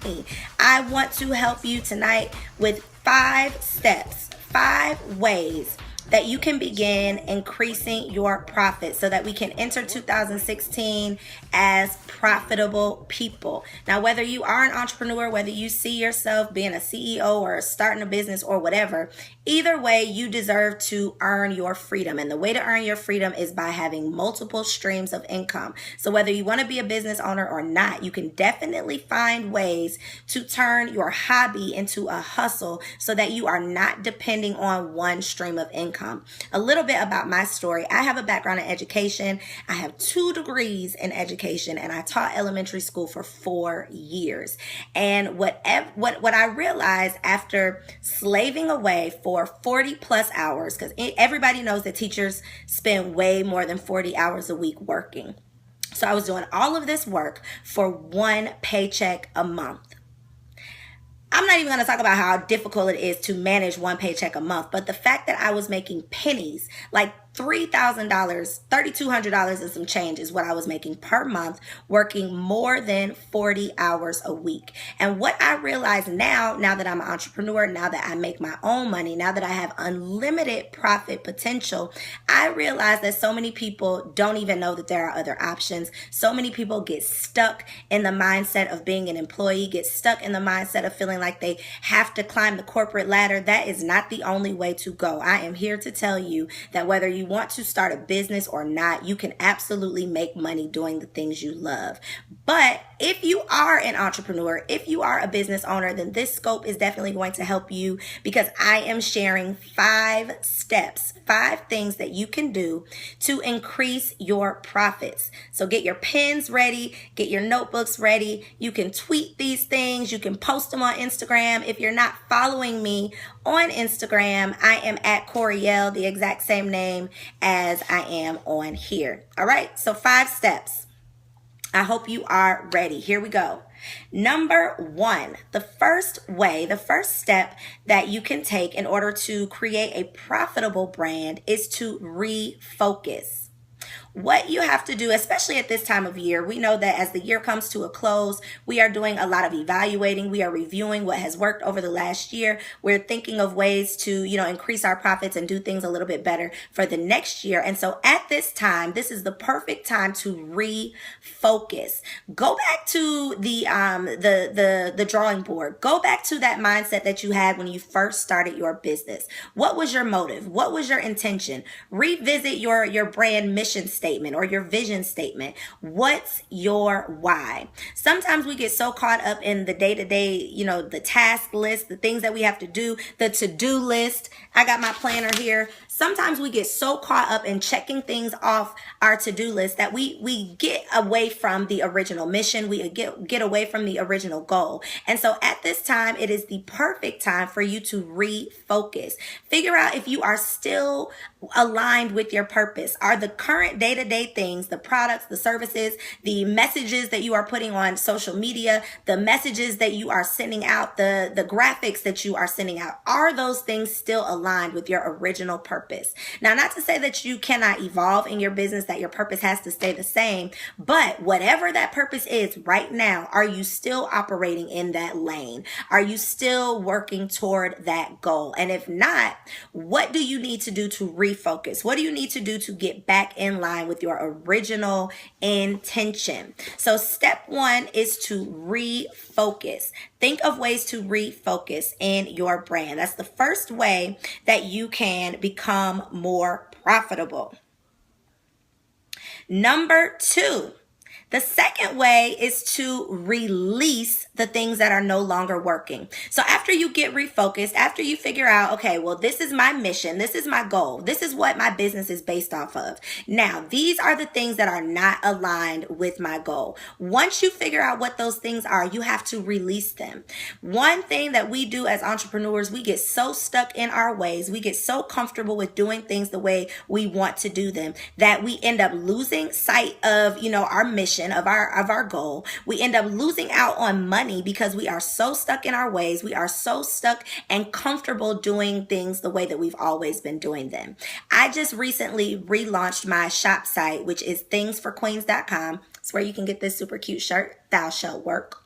me. I want to help you tonight with 5 steps, 5 ways that you can begin increasing your profits so that we can enter 2016 as profitable people. Now, whether you are an entrepreneur, whether you see yourself being a CEO or starting a business or whatever, either way, you deserve to earn your freedom. And the way to earn your freedom is by having multiple streams of income. So whether you want to be a business owner or not, you can definitely find ways to turn your hobby into a hustle so that you are not depending on one stream of income. A little bit about my story. I have a background in education. I have 2 degrees in education, and I taught elementary school for 4 years. And what I realized after slaving away for 40 plus hours, because everybody knows that teachers spend way more than 40 hours a week working. So I was doing all of this work for 1 paycheck a month. I'm not even going to talk about how difficult it is to manage 1 paycheck a month, but the fact that I was making pennies, like $3,000, $3,200 and some change is what I was making per month, working more than 40 hours a week. And what I realize now that I'm an entrepreneur, now that I make my own money, now that I have unlimited profit potential, I realize that so many people don't even know that there are other options. So many people get stuck in the mindset of being an employee, get stuck in the mindset of feeling like they have to climb the corporate ladder. That is not the only way to go. I am here to tell you that whether you want to start a business or not, you can absolutely make money doing the things you love. But if you are an entrepreneur, if you are a business owner, then this scope is definitely going to help you, because I am sharing 5 steps, 5 things that you can do to increase your profits. So get your pens ready, get your notebooks ready. You can tweet these things. You can post them on Instagram. If you're not following me on Instagram, I am at Coriel, the exact same name as I am on here. All right, so 5 steps. I hope you are ready. Here we go. Number 1, the first step that you can take in order to create a profitable brand is to refocus. What you have to do, especially at this time of year, we know that as the year comes to a close, we are doing a lot of evaluating. We are reviewing what has worked over the last year. We're thinking of ways to, increase our profits and do things a little bit better for the next year. And so at this time, this is the perfect time to refocus. Go back to the drawing board. Go back to that mindset that you had when you first started your business. What was your motive? What was your intention? Revisit your brand mission statement or your vision statement. What's your why? Sometimes we get so caught up in the day-to-day, the task list, the things that we have to do, the to-do list. I got my planner here. Sometimes we get so caught up in checking things off our to-do list that we get away from the original mission. We get away from the original goal. And so at this time, it is the perfect time for you to refocus. Figure out if you are still aligned with your purpose. Are the current day-to-day things, the products, the services, the messages that you are putting on social media, the messages that you are sending out, the graphics that you are sending out, are those things still aligned with your original purpose? Now, not to say that you cannot evolve in your business, that your purpose has to stay the same, but whatever that purpose is right now, are you still operating in that lane? Are you still working toward that goal? And if not, what do you need to do to refocus? What do you need to do to get back in line with your original intention? So step 1 is to refocus. Think of ways to refocus in your brand. That's the first way that you can become more profitable. Number 2, the second way is to release the things that are no longer working. So after you get refocused, after you figure out, okay, well, this is my mission, this is my goal, this is what my business is based off of. Now, these are the things that are not aligned with my goal. Once you figure out what those things are, you have to release them. One thing that we do as entrepreneurs, we get so stuck in our ways, we get so comfortable with doing things the way we want to do them, that we end up losing sight of, our mission, of our goal. We end up losing out on money because we are so stuck in our ways. We are so stuck and comfortable doing things the way that we've always been doing them. I just recently relaunched my shop site, which is thingsforqueens.com. It's where you can get this super cute shirt, Thou Shalt Work.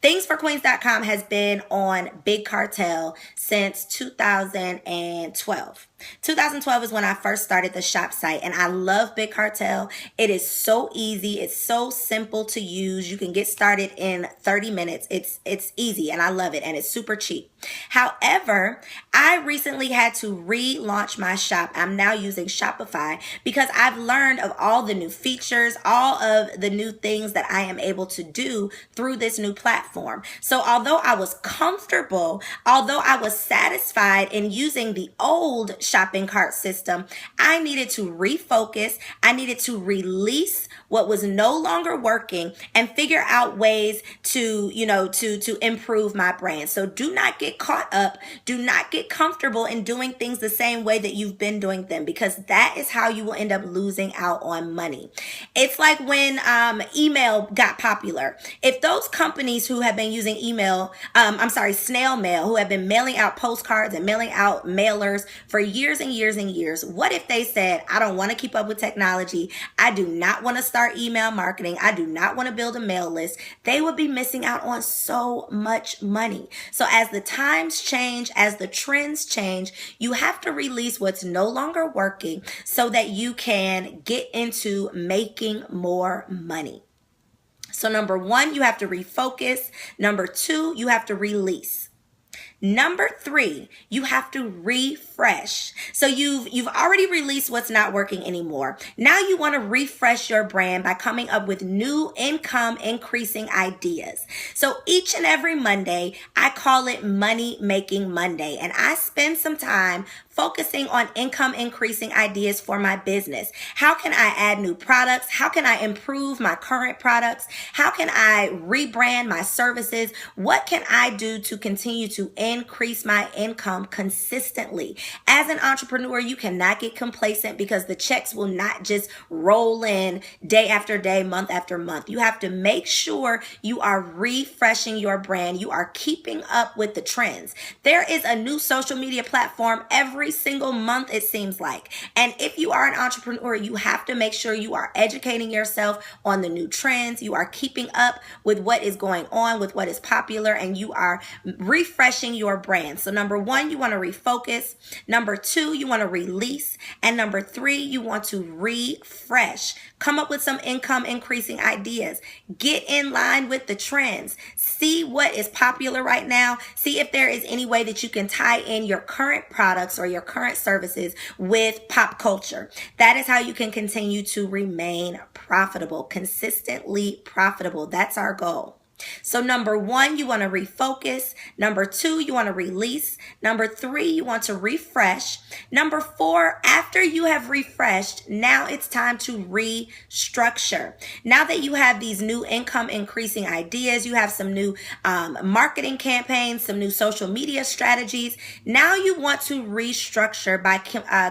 Thingsforqueens.com has been on Big Cartel since 2012. 2012 is when I first started the shop site, and I love Big Cartel. It is so easy. It's so simple to use. You can get started in 30 minutes. It's easy, and I love it, and it's super cheap. However, I recently had to relaunch my shop. I'm now using Shopify because I've learned of all the new features, all of the new things that I am able to do through this new platform. So although I was comfortable, although I was satisfied in using the old shopping cart system, I needed to refocus. I needed to release what was no longer working and figure out ways to, to improve my brand. So do not get caught up. Do not get comfortable in doing things the same way that you've been doing them, because that is how you will end up losing out on money. It's like when email got popular. If those companies who have been using snail mail, who have been mailing out postcards and mailing out mailers for years and years and years, what if they said, I don't want to keep up with technology. I do not want to start email marketing. I do not want to build a mail list. They would be missing out on so much money. So as the times change, as the trends change, you have to release what's no longer working so that you can get into making more money. So number one, you have to refocus. Number two, you have to release. Number three, you have to refresh. So you've already released what's not working anymore. Now you want to refresh your brand by coming up with new income increasing ideas. So each and every Monday, I call it Money Making Monday, and I spend some time focusing on income increasing ideas for my business. How can I add new products? How can I improve my current products? How can I rebrand my services? What can I do to continue to increase my income consistently? As an entrepreneur, you cannot get complacent because the checks will not just roll in day after day, month after month. You have to make sure you are refreshing your brand. You are keeping up with the trends. There is a new social media platform every single month, it seems like. And if you are an entrepreneur, you have to make sure you are educating yourself on the new trends. You are keeping up with what is going on, with what is popular, and you are refreshing your brand. So number one, you want to refocus. Number two, you want to release. And number three, you want to refresh. Come up with some income increasing ideas. Get in line with the trends. See what is popular right now. See if there is any way that you can tie in your current products or your current services with pop culture. That is how you can continue to remain profitable, consistently profitable. That's our goal. So number one, you want to refocus. Number two, you want to release. Number three, you want to refresh. Number four, after you have refreshed, now it's time to restructure. Now that you have these new income increasing ideas, you have some new marketing campaigns, some new social media strategies. Now you want to restructure by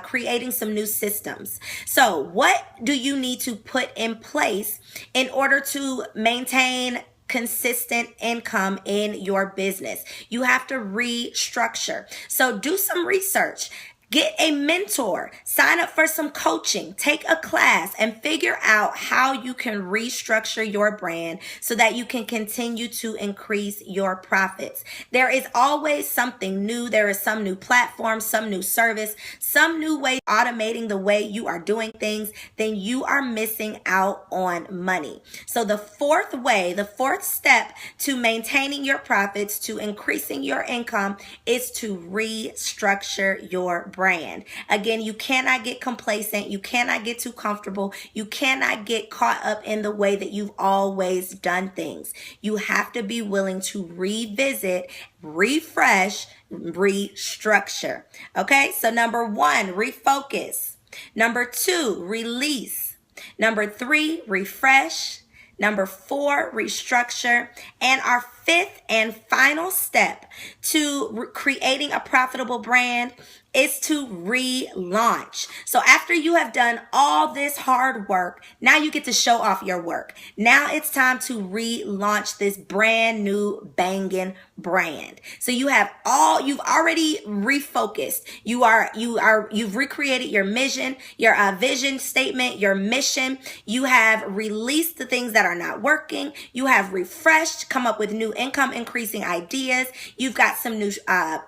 creating some new systems. So what do you need to put in place in order to maintain consistent income in your business? You have to restructure. So do some research. Get a mentor, sign up for some coaching, take a class, and figure out how you can restructure your brand so that you can continue to increase your profits. There is always something new. There is some new platform, some new service, some new way of automating the way you are doing things. Then you are missing out on money. So the fourth step to maintaining your profits, to increasing your income, is to restructure your brand. Again, you cannot get complacent. You cannot get too comfortable. You cannot get caught up in the way that you've always done things. You have to be willing to revisit, refresh, restructure. Okay, so number one, refocus. Number two, release. Number three, refresh. Number four, restructure. And our fifth and final step to creating a profitable brand is to relaunch. So after you have done all this hard work, now you get to show off your work. Now it's time to relaunch this brand new banging brand. So you've already refocused. You've recreated your mission, your vision statement, your mission. You have released the things that are not working. You have refreshed, come up with new new income increasing ideas. You've got some new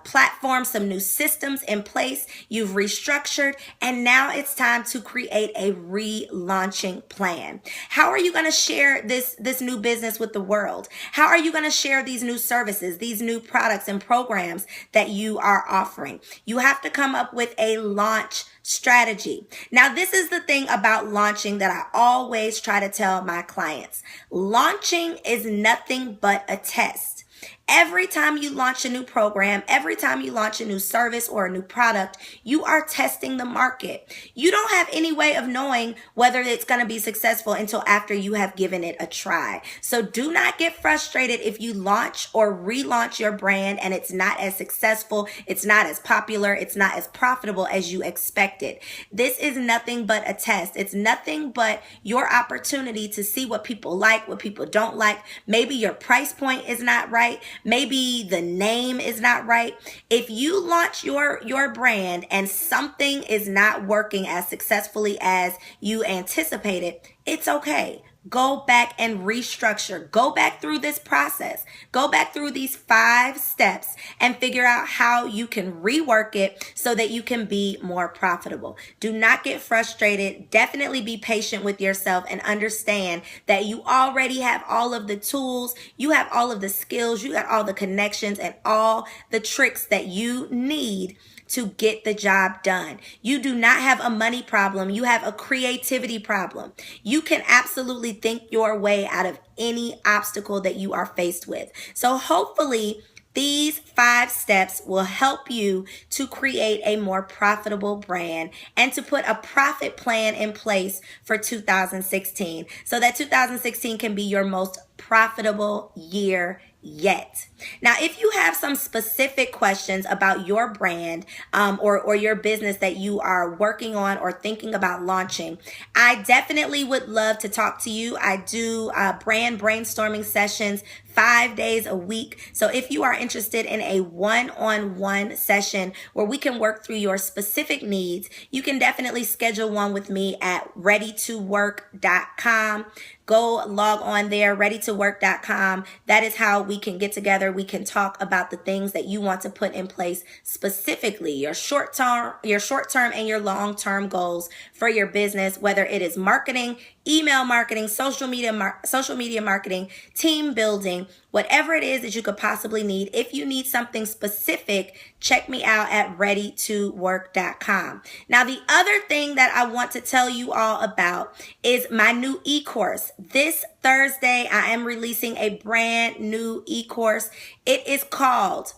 platforms, some new systems in place. You've restructured, and now it's time to create a relaunching plan. How are you going to share this new business with the world? How are you going to share these new services, these new products and programs that you are offering? You have to come up with a launch strategy. Now, this is the thing about launching that I always try to tell my clients. Launching is nothing but a test. Every time you launch a new program, every time you launch a new service or a new product, you are testing the market. You don't have any way of knowing whether it's going to be successful until after you have given it a try. So do not get frustrated if you launch or relaunch your brand and it's not as successful, it's not as popular, it's not as profitable as you expected. This is nothing but a test. It's nothing but your opportunity to see what people like, what people don't like. Maybe your price point is not right. Maybe the name is not right. If you launch your brand and something is not working as successfully as you anticipated, it's okay. Go back and restructure. Go back through this process. Go back through these 5 steps and figure out how you can rework it so that you can be more profitable. Do not get frustrated. Definitely be patient with yourself and understand that you already have all of the tools. You have all of the skills. You got all the connections and all the tricks that you need to get the job done. You do not have a money problem. You have a creativity problem. You can absolutely think your way out of any obstacle that you are faced with. So hopefully these 5 steps will help you to create a more profitable brand and to put a profit plan in place for 2016 so that 2016 can be your most profitable year yet. Now, if you have some specific questions about your brand or your business that you are working on or thinking about launching, I definitely would love to talk to you. I do brand brainstorming sessions 5 days a week. So if you are interested in a one-on-one session where we can work through your specific needs, you can definitely schedule one with me at readytowork.com. Go log on there, readytowork.com. That is how we can get together. We can talk about the things that you want to put in place specifically, your short-term and your long-term goals for your business, whether it is marketing, email marketing, social media marketing, team building, whatever it is that you could possibly need. If you need something specific, check me out at readytowork.com. Now, the other thing that I want to tell you all about is my new e-course. This Thursday, I am releasing a brand new e-course. It is called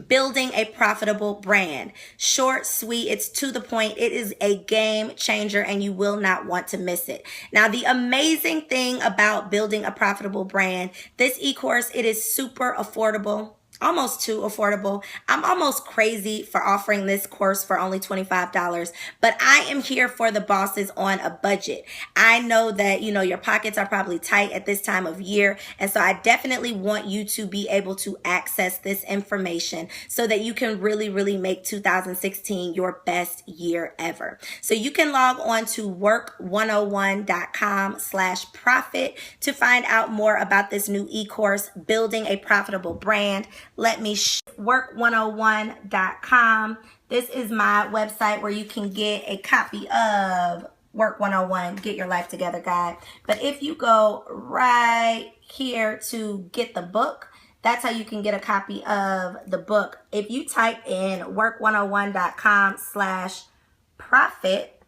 Building a Profitable Brand. Short, sweet, it's to the point. It is a game changer and you will not want to miss it. Now, the amazing thing about building a profitable brand, this e-course, it is super affordable. Almost too affordable. I'm almost crazy for offering this course for only $25, but I am here for the bosses on a budget. I know that, your pockets are probably tight at this time of year. And so I definitely want you to be able to access this information so that you can really, really make 2016 your best year ever. So you can log on to work101.com/profit to find out more about this new e-course, Building a Profitable Brand. Let me work101.com. This is my website where you can get a copy of Work 101, Get Your Life Together Guide. But if you go right here to get the book, that's how you can get a copy of the book. If you type in work101.com/profit,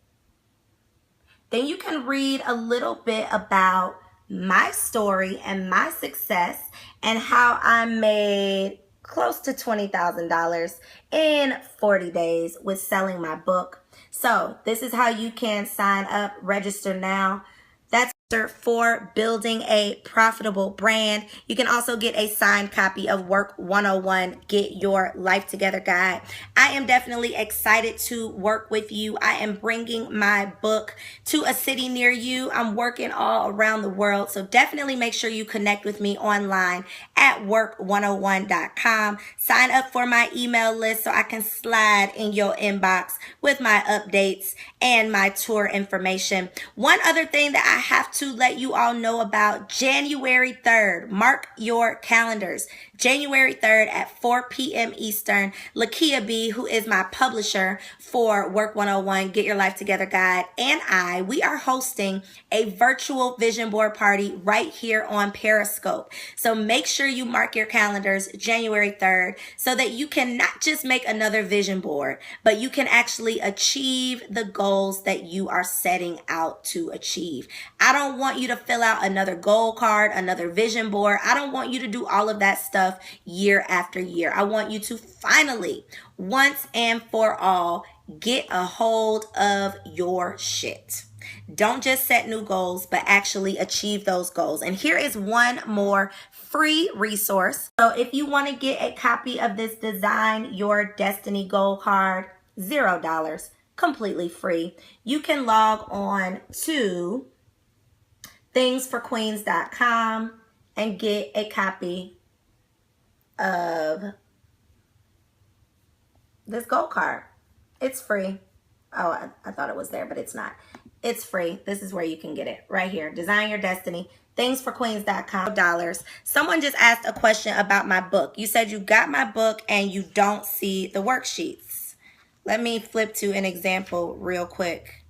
then you can read a little bit about my story and my success and how I made close to $20,000 in 40 days with selling my book. So this is how you can sign up, register now. That's for Building a Profitable Brand. You can also get a signed copy of Work 101, Get Your Life Together Guide. I am definitely excited to work with you. I am bringing my book to a city near you. I'm working all around the world. So definitely make sure you connect with me online at work101.com. Sign up for my email list so I can slide in your inbox with my updates and my tour information. One other thing that I have to let you all know about, January 3rd, mark your calendars. January 3rd at 4 p.m. Eastern, Lakia B, who is my publisher for Work 101, Get Your Life Together Guide, and we are hosting a virtual vision board party right here on Periscope. So make sure you mark your calendars January 3rd so that you can not just make another vision board, but you can actually achieve the goals that you are setting out to achieve. I don't want you to fill out another goal card, another vision board. I don't want you to do all of that stuff year after year. I want you to finally, once and for all, get a hold of your shit. Don't just set new goals, but actually achieve those goals. And here is one more free resource. So if you want to get a copy of this Design Your Destiny Goal card, $0, completely free, you can log on to thingsforqueens.com and get a copy of this goal card. It's free. Oh, I thought it was there, but it's not. It's free. This is where you can get it right here. Design Your Destiny. Thingsforqueens.com. $. Someone just asked a question about my book. You said you got my book and you don't see the worksheets. Let me flip to an example real quick.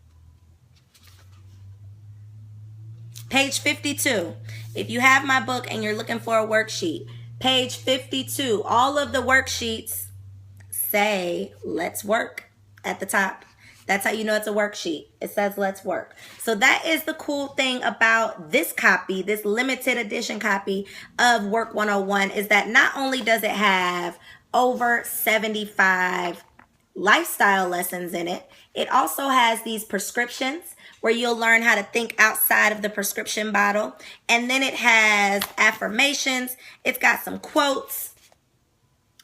Page 52. If you have my book and you're looking for a worksheet, page 52, all of the worksheets say let's work at the top. That's how you know it's a worksheet. It says let's work. So that is the cool thing about this copy, this limited edition copy of Work 101, is that not only does it have over 75 lifestyle lessons in it, it also has these prescriptions where you'll learn how to think outside of the prescription bottle. And then it has affirmations. It's got some quotes,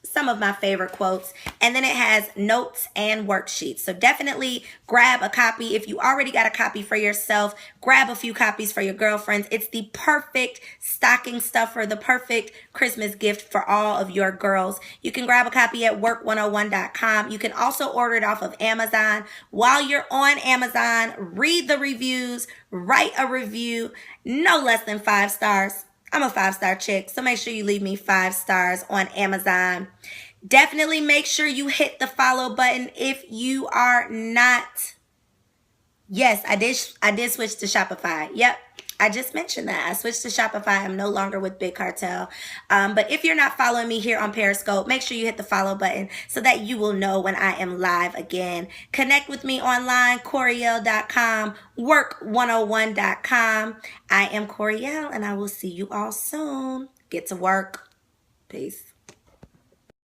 some of my favorite quotes, and then it has notes and worksheets. So definitely grab a copy. If you already got a copy for yourself, grab a few copies for your girlfriends. It's the perfect stocking stuffer, the perfect Christmas gift for all of your girls. You can grab a copy at work101.com. You can also order it off of Amazon. While you're on Amazon, read the reviews, write a review, no less than 5 stars. I'm a 5-star chick, so make sure you leave me 5 stars on Amazon. Definitely make sure you hit the follow button if you are not. Yes, I did switch to Shopify. Yep, I just mentioned that. I switched to Shopify. I'm no longer with Big Cartel. But if you're not following me here on Periscope, make sure you hit the follow button so that you will know when I am live again. Connect with me online, Coriel.com, work101.com. I am Coriel, and I will see you all soon. Get to work. Peace.